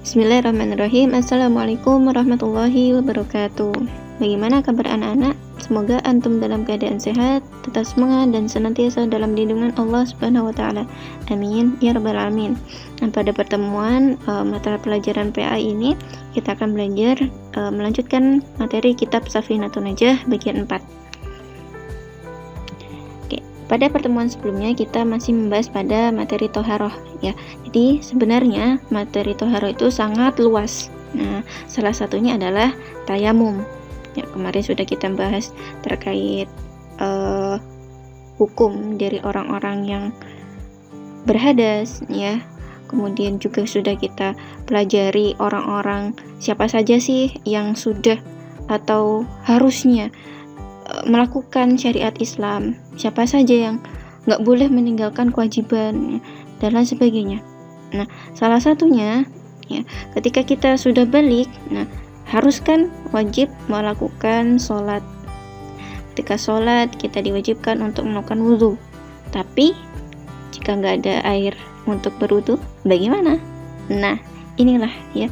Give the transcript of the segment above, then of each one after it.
Bismillahirrahmanirrahim. Assalamualaikum warahmatullahi wabarakatuh. Bagaimana kabar anak-anak? Semoga antum dalam keadaan sehat, tetap semangat dan senantiasa dalam lindungan Allah Subhanahu wa taala. Amin ya rabbal alamin. Dan pada pertemuan mata pelajaran PA ini kita akan belajar melanjutkan materi kitab Safinatun Najah bagian 4. Pada pertemuan sebelumnya kita masih membahas pada materi toharoh ya. Jadi sebenarnya materi toharoh itu sangat luas. Nah, salah satunya adalah tayamum. Ya, kemarin sudah kita bahas terkait hukum dari orang-orang yang berhadas ya. Kemudian juga sudah kita pelajari orang-orang siapa saja sih yang sudah atau harusnya melakukan syariat Islam, siapa saja yang nggak boleh meninggalkan kewajiban dan lain sebagainya. Nah, salah satunya ya, ketika kita sudah balik, nah harus kan wajib melakukan sholat. Ketika sholat kita diwajibkan untuk melakukan wudhu. Tapi jika nggak ada air untuk berwudhu, bagaimana? Nah, inilah ya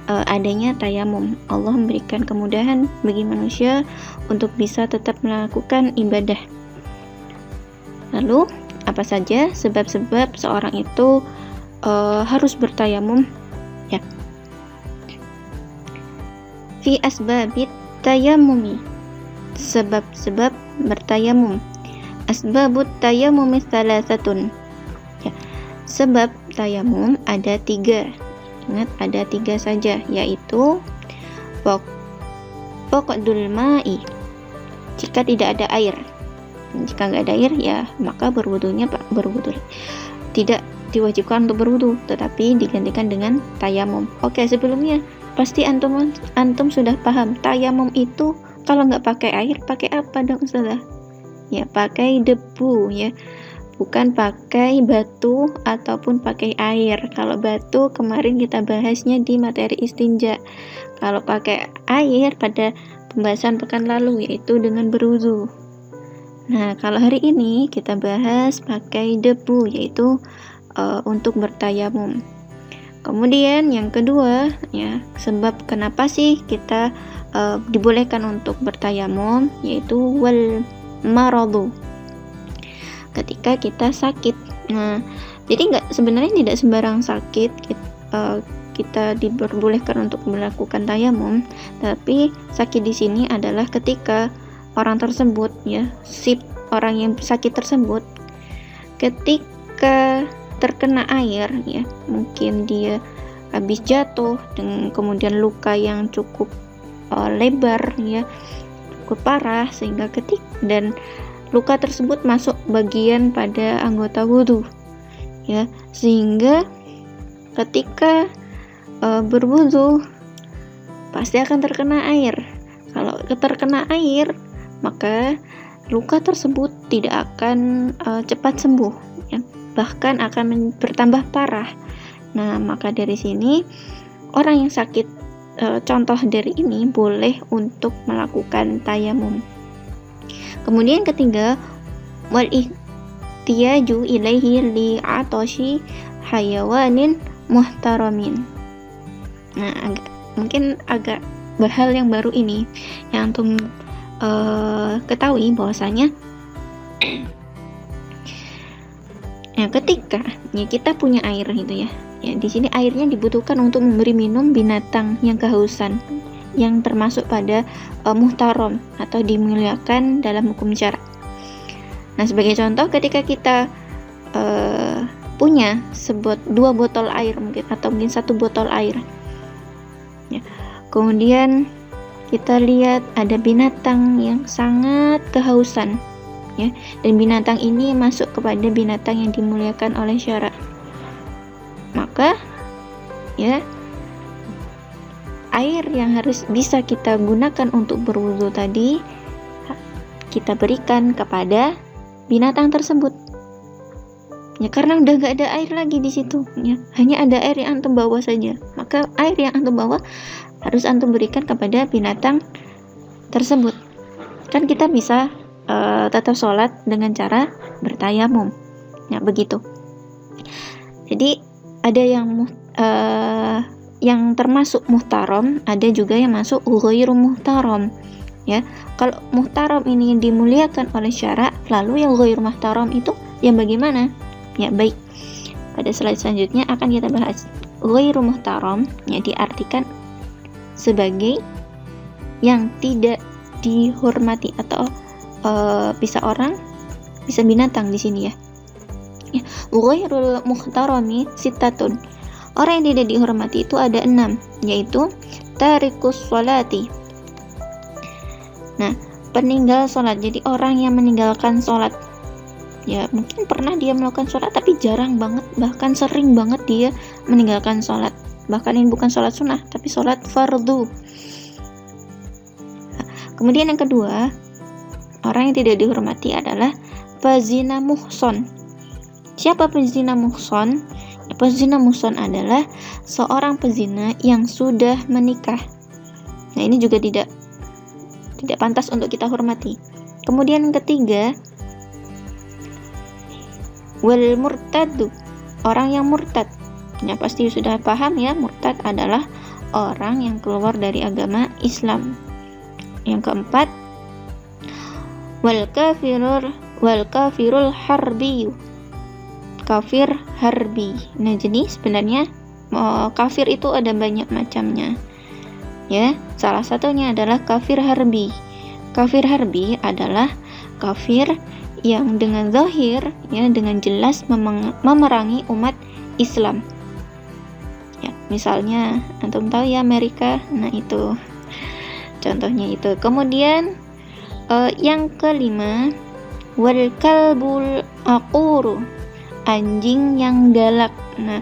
adanya tayamum. Allah memberikan kemudahan bagi manusia untuk bisa tetap melakukan ibadah. Lalu apa saja sebab-sebab seorang itu harus bertayamum ya? Fi asbabit tayammumi, sebab-sebab bertayamum. Asbabut tayammumi salasatun ya. Sebab tayamum ada 3. Ingat, ada 3 saja, yaitu faqdul ma'i, jika tidak ada air. Jika nggak ada air ya maka berwudunya berwudu tidak diwajibkan untuk berwudu, tetapi digantikan dengan tayamum. Oke, sebelumnya pasti antum sudah paham tayamum itu kalau nggak pakai air pakai apa dong Ustazah? Ya pakai debu ya, bukan pakai batu ataupun pakai air. Kalau batu kemarin kita bahasnya di materi istinja. Kalau pakai air pada pembahasan pekan lalu yaitu dengan berwudu. Nah, kalau hari ini kita bahas pakai debu yaitu untuk bertayamum. Kemudian yang kedua ya, sebab kenapa sih kita dibolehkan untuk bertayamum yaitu wal maradu, ketika kita sakit. Nah, jadi sebenarnya tidak sembarang sakit kita diperbolehkan untuk melakukan tayamum, tapi sakit di sini adalah ketika orang tersebut ya, orang yang sakit tersebut ketika terkena air ya, mungkin dia habis jatuh dan kemudian luka yang cukup lebar ya, cukup parah sehingga dan luka tersebut masuk bagian pada anggota wudhu ya, sehingga ketika berwudhu pasti akan terkena air. Kalau terkena air maka luka tersebut tidak akan cepat sembuh ya, bahkan akan bertambah parah. Nah, maka dari sini orang yang sakit contoh dari ini boleh untuk melakukan tayamum. Kemudian ketiga, wal ihtiyaju ilaihi li atashi hayawanin muhtaramin. Nah, mungkin agak hal yang baru ini yang antum ketahui bahwasanya ya, ketika ya kita punya air gitu ya. Ya, di sini airnya dibutuhkan untuk memberi minum binatang yang kehausan, yang termasuk pada muhtaram atau dimuliakan dalam hukum syara. Nah, sebagai contoh ketika kita punya 2 botol air mungkin, atau mungkin 1 botol air ya. Kemudian kita lihat ada binatang yang sangat kehausan ya, dan binatang ini masuk kepada binatang yang dimuliakan oleh syara. Maka ya air yang harus bisa kita gunakan untuk berwudu tadi kita berikan kepada binatang tersebut ya, karena udah gak ada air lagi di situ ya, hanya ada air yang antum bawa saja. Maka air yang antum bawa harus antum berikan kepada binatang tersebut. Kan kita bisa tetap sholat dengan cara bertayamum ya, begitu. Jadi ada yang yang termasuk muhtaram, ada juga yang masuk ghairu muhtaram. Ya, kalau muhtaram ini dimuliakan oleh syara, lalu yang ghairu muhtaram itu yang bagaimana? Ya, baik. Pada slide selanjutnya akan kita bahas. Ghairu muhtaram ya diartikan sebagai yang tidak dihormati atau bisa orang, bisa binatang di sini ya. Ghairul muhtarami sittatun. Orang yang tidak dihormati itu ada 6, yaitu tarikus sholati. Nah, peninggal sholat. Jadi orang yang meninggalkan sholat. Ya, mungkin pernah dia melakukan sholat tapi jarang banget, bahkan sering banget dia meninggalkan sholat. Bahkan ini bukan sholat sunnah, tapi sholat fardu. Nah, kemudian yang kedua, orang yang tidak dihormati adalah pezina muhson. Siapa pezina muhson? Pezina muhson adalah seorang pezina yang sudah menikah. Nah, ini juga tidak pantas untuk kita hormati. Kemudian yang ketiga, wal murtadu, orang yang murtad. Ya, pasti sudah paham ya, murtad adalah orang yang keluar dari agama Islam. Yang keempat, wal kafirul harbi, kafir harbi. Nah, jadi sebenarnya kafir itu ada banyak macamnya. Ya, salah satunya adalah kafir harbi. Kafir harbi adalah kafir yang dengan zahir, ya, dengan jelas memerangi umat Islam. Ya, misalnya antum tahu ya Amerika, nah itu contohnya itu. Kemudian yang kelima, wal kalbul aquru, anjing yang galak. Nah,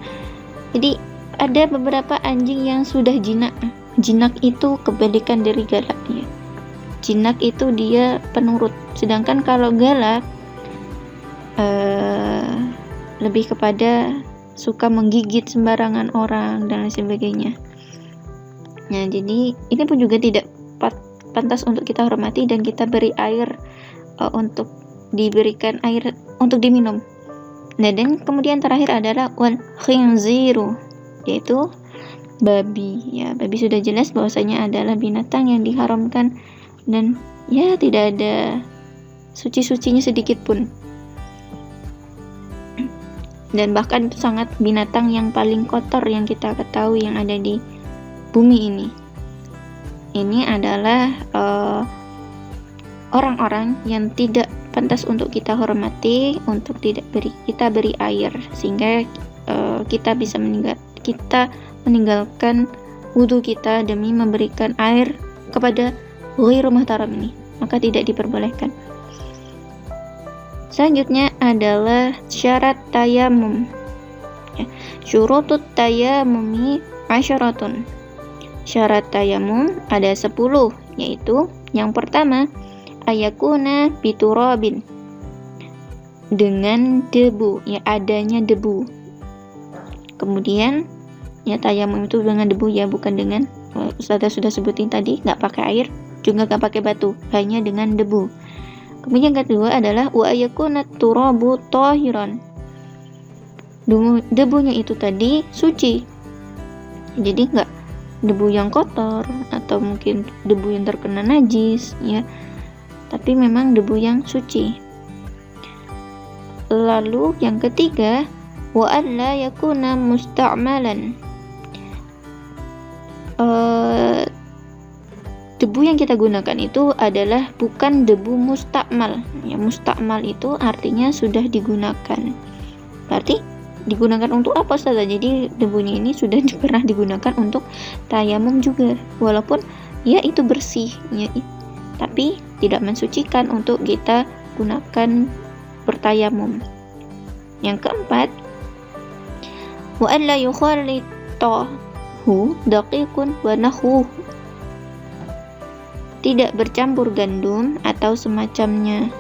jadi ada beberapa anjing yang sudah jinak. Jinak itu kebalikan dari galak ya. Jinak itu dia penurut, sedangkan kalau galak lebih kepada suka menggigit sembarangan orang dan lain sebagainya. Nah, jadi ini pun juga tidak pantas untuk kita hormati dan kita beri air untuk diberikan air untuk diminum. Nah, dan kemudian terakhir adalah wal khinziru, yaitu babi. Ya, babi sudah jelas bahwasanya adalah binatang yang diharamkan dan ya tidak ada suci-sucinya sedikit pun. Dan bahkan itu sangat binatang yang paling kotor yang kita ketahui yang ada di bumi ini. Ini adalah orang-orang yang tidak pantas untuk kita hormati, untuk kita beri air sehingga kita bisa meninggalkan wudhu kita demi memberikan air kepada ghairu muhtaram ini, maka tidak diperbolehkan. Selanjutnya adalah syarat tayamum. Ya, syurutut tayamumi asyaratun. Syarat tayamum ada 10, yaitu yang pertama, ayakuna biturabin, dengan debu, ya adanya debu. Kemudian ya tayamum itu dengan debu ya, bukan dengan Ustazah sudah sebutin tadi, nggak pakai air, juga nggak pakai batu, hanya dengan debu. Kemudian yang kedua adalah wa ayakuna turabu tahiran, debunya itu tadi suci, jadi nggak debu yang kotor atau mungkin debu yang terkena najis ya, tapi memang debu yang suci. Lalu yang ketiga, wa alla yakuna musta'malan, debu yang kita gunakan itu adalah bukan debu mustakmal. Ya, mustakmal itu artinya sudah digunakan. Berarti digunakan untuk apa saja? Jadi debunya ini sudah pernah digunakan untuk tayamum juga, walaupun ya itu bersih ya, tapi tidak mensucikan untuk kita gunakan bertayamum. Yang keempat, wa alla yukhallitahu daqiqun wa nahwuhu, tidak bercampur gandum atau semacamnya.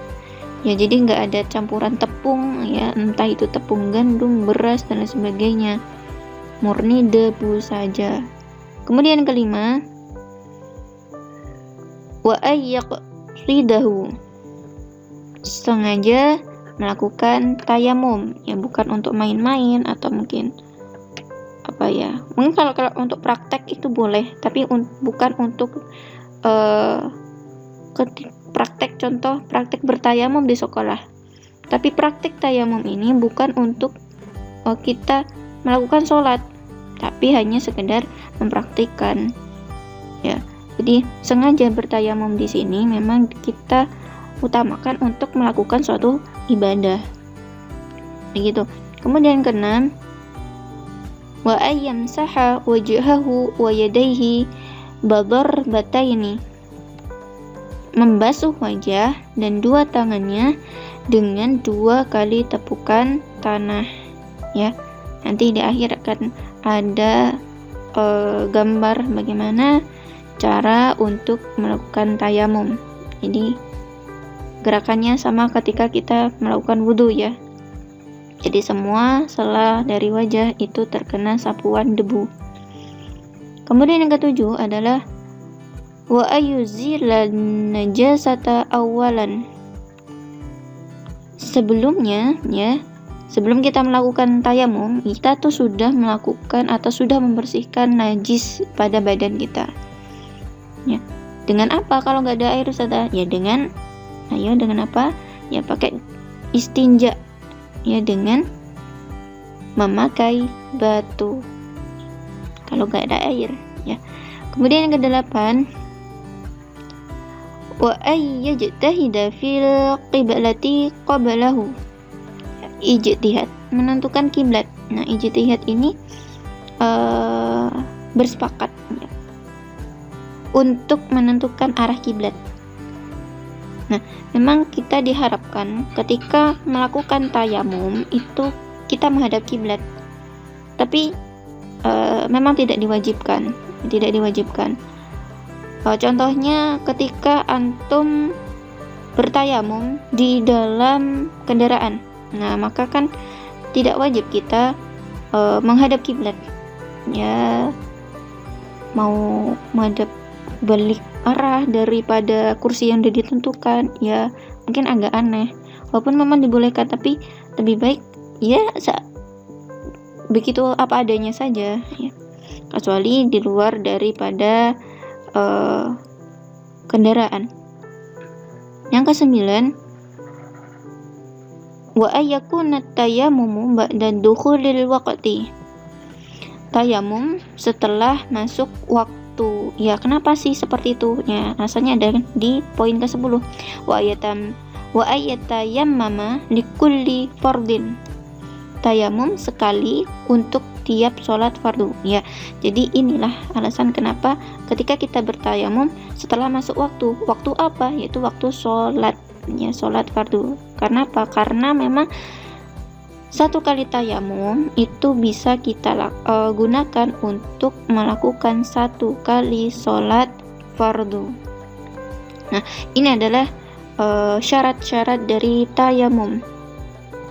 Ya, jadi nggak ada campuran tepung ya, entah itu tepung gandum, beras dan lain sebagainya. Murni debu saja. Kemudian yang kelima, wa ayyaqsidahu, sengaja melakukan tayamum, ya bukan untuk main-main atau mungkin apa ya, mungkin kalau untuk praktek itu boleh, tapi bukan untuk praktek bertayamum di sekolah. Tapi praktek tayamum ini bukan untuk kita melakukan sholat, tapi hanya sekedar mempraktikkan ya. Jadi sengaja bertayamum di sini memang kita utamakan untuk melakukan suatu ibadah begitu. Kemudian keenam, wa ayyamsaha wajhahu wa yadayhi badarbataini, membasuh wajah dan dua tangannya dengan 2 kali tepukan tanah ya. Nanti di akhir akan ada gambar bagaimana cara untuk melakukan tayamum. Jadi gerakannya sama ketika kita melakukan wudhu ya. Jadi semua sela dari wajah itu terkena sapuan debu. Kemudian yang ketujuh adalah wa ayuzilan najasata awalan. Sebelumnya ya, sebelum kita melakukan tayamum, kita tuh sudah melakukan atau sudah membersihkan najis pada badan kita ya. Dengan apa kalau nggak ada air Ustaz? Ya dengan apa? Ya pakai istinja ya, dengan memakai batu kalau nggak ada air ya. Kemudian yang kedelapan, wa ayyajtahida fil qiblati qablahu. Ijtihad, menentukan kiblat. Nah, ijtihad ini bersepakat ya, untuk menentukan arah kiblat. Nah, memang kita diharapkan ketika melakukan tayamum itu kita menghadap kiblat. Tapi memang tidak diwajibkan. Contohnya ketika antum bertayamum di dalam kendaraan. Nah, maka kan tidak wajib kita menghadap kiblat. Ya, mau menghadap balik arah daripada kursi yang sudah ditentukan, ya mungkin agak aneh. Walaupun memang dibolehkan, tapi lebih baik ya begitu apa adanya saja ya. Kecuali di luar daripada kendaraan. Yang kesembilan, wa ayyakuna tayammumu ba'da dukhulil waqti. Tayamum setelah masuk waktu. Ya, kenapa sih seperti itu? Ya, asalnya ada di poin ke-10. Wa ayatayammama likulli fardin. Tayamum sekali untuk tiap sholat fardu ya. Jadi inilah alasan kenapa ketika kita bertayamum setelah masuk waktu apa, yaitu waktu sholat ya, sholat fardu. Karena apa? Karena memang satu kali tayamum itu bisa kita gunakan untuk melakukan satu kali sholat fardu. Nah, ini adalah syarat-syarat dari tayamum.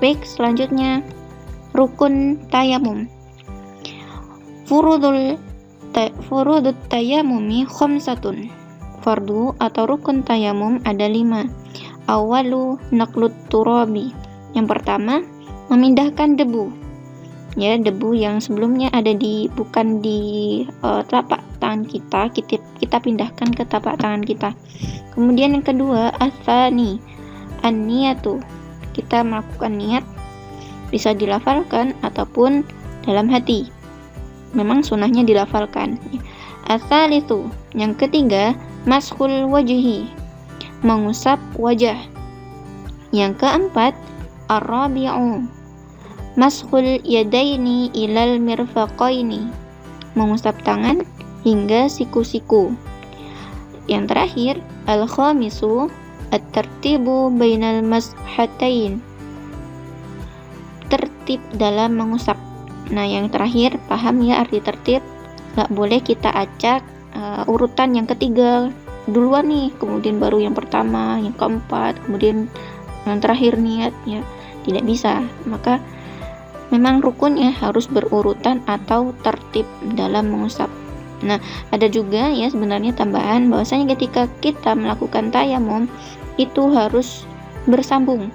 Baik, selanjutnya rukun tayamum. Furudut tayamumi khamsatun. Fardu atau rukun tayamum ada 5. Awalu naqlut turabi. Yang pertama, memindahkan debu. Ya, debu yang sebelumnya ada bukan di telapak tangan kita pindahkan ke telapak tangan kita. Kemudian yang kedua, atsani, an-niyatu. Kita melakukan niat, bisa dilafalkan ataupun dalam hati. Memang sunnahnya dilafalkan. Ats-tsalitsu, yang ketiga, mashul wajhi, mengusap wajah. Yang keempat, ar-rabi'u, mashul yadaini ilal mirfaqaini, mengusap tangan hingga siku-siku. Yang terakhir, al-khamisu, at-tartibu bainal mashatain, tertib dalam mengusap. Nah, yang terakhir, paham ya arti tertib? Gak boleh kita acak urutan yang ketiga duluan nih, kemudian baru yang pertama, yang keempat, kemudian yang terakhir niat ya. Tidak bisa. Maka memang rukunnya harus berurutan atau tertib dalam mengusap. Nah, ada juga ya sebenarnya tambahan bahwasanya ketika kita melakukan tayamum itu harus bersambung.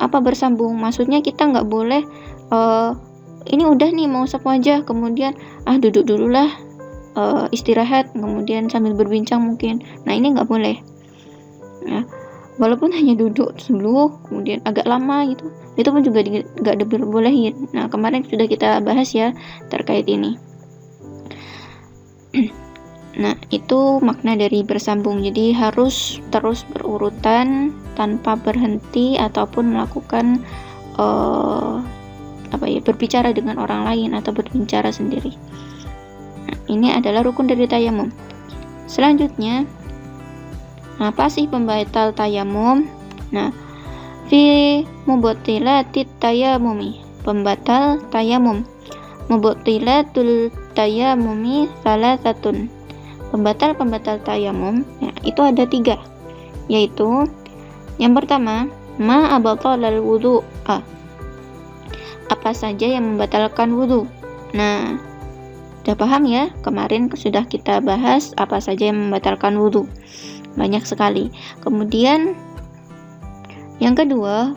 Apa bersambung? Maksudnya kita nggak boleh ini udah nih mau usap wajah, kemudian duduk dululah, istirahat, kemudian sambil berbincang mungkin. Nah, ini nggak boleh ya, walaupun hanya duduk dulu kemudian agak lama gitu, itu pun juga nggak diperbolehin. Nah, kemarin sudah kita bahas ya terkait ini. Nah, itu makna dari bersambung. Jadi harus terus berurutan tanpa berhenti ataupun melakukan berbicara dengan orang lain atau berbicara sendiri. Nah, ini adalah rukun dari tayamum. Selanjutnya, apa sih pembatal tayamum? Nah, fi mubtilatit tayamumi, pembatal tayamum. Mubtilatul tayamumi salasatun. Pembatal tayamum ya, itu ada 3, yaitu yang pertama, ma abatalal wudu, apa saja yang membatalkan wudu. Nah, udah paham ya, kemarin sudah kita bahas apa saja yang membatalkan wudu, banyak sekali. Kemudian yang kedua,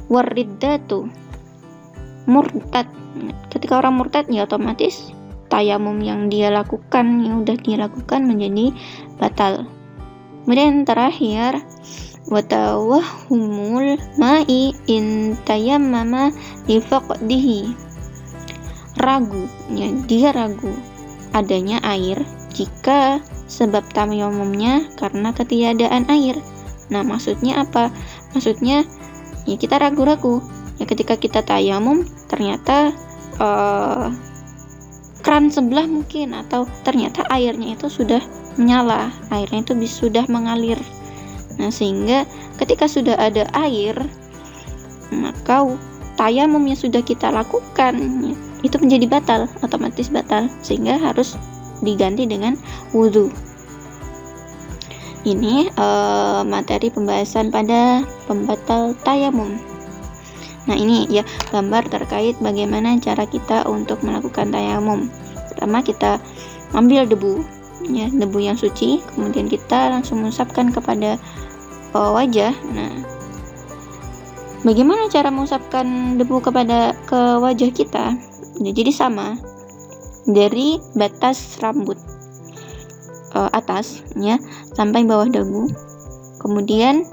wariddatu, murtad. Ketika orang murtad ya otomatis tayamum yang dia lakukan, yang udah dia lakukan menjadi batal. Kemudian terakhir, watawahumul ma'i in tayammama li faqdihi, ragu ya, dia ragu adanya air jika sebab tayamumnya karena ketiadaan air. Nah, maksudnya apa? Maksudnya ya kita ragu-ragu ya, ketika kita tayamum ternyata keran sebelah mungkin, atau ternyata airnya itu sudah menyala, airnya itu sudah mengalir. Nah, sehingga ketika sudah ada air, maka tayamum yang sudah kita lakukan ya, itu menjadi batal, otomatis batal, sehingga harus diganti dengan wudu. Ini materi pembahasan pada pembatal tayamum. Nah, ini ya gambar terkait bagaimana cara kita untuk melakukan tayamum. Pertama, kita ambil debu ya, debu yang suci, kemudian kita langsung mengusapkan kepada wajah. Nah, bagaimana cara mengusapkan debu ke wajah kita? Ya, jadi sama dari batas rambut atas ya sampai bawah dagu, kemudian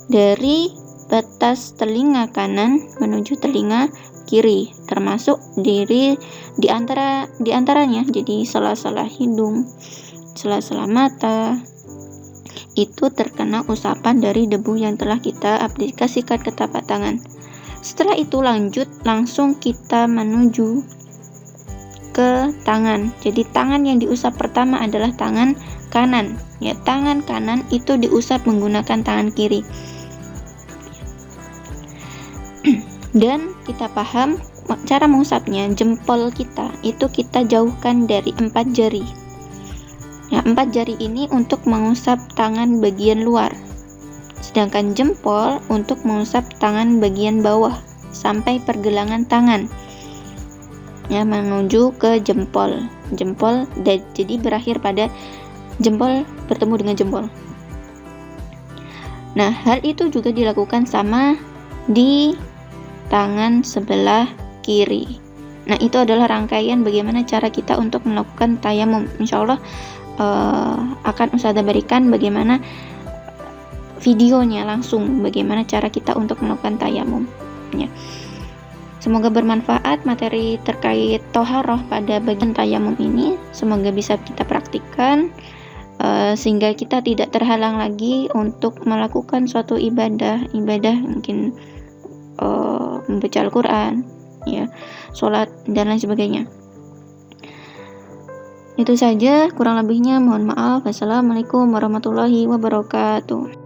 dari batas telinga kanan menuju telinga kiri, termasuk di antaranya, jadi sela-sela hidung, sela-sela mata, itu terkena usapan dari debu yang telah kita aplikasikan ke telapak tangan. Setelah itu langsung kita menuju ke tangan. Jadi tangan yang diusap pertama adalah tangan kanan. Ya, tangan kanan itu diusap menggunakan tangan kiri. Dan kita paham cara mengusapnya, jempol kita itu kita jauhkan dari 4 jari. Ya, 4 jari ini untuk mengusap tangan bagian luar, sedangkan jempol untuk mengusap tangan bagian bawah sampai pergelangan tangan ya, menuju ke jempol. Jadi berakhir pada jempol bertemu dengan jempol. Nah, hal itu juga dilakukan sama di tangan sebelah kiri. Nah, itu adalah rangkaian bagaimana cara kita untuk melakukan tayamum. Insya Allah akan Ustazah berikan bagaimana videonya langsung, bagaimana cara kita untuk melakukan tayamum ya. Semoga bermanfaat materi terkait toharoh pada bagian tayamum ini. Semoga bisa kita praktikkan sehingga kita tidak terhalang lagi untuk melakukan suatu ibadah mungkin membaca Al-Quran ya, sholat dan lain sebagainya. Itu saja, kurang lebihnya mohon maaf. Wassalamualaikum warahmatullahi wabarakatuh.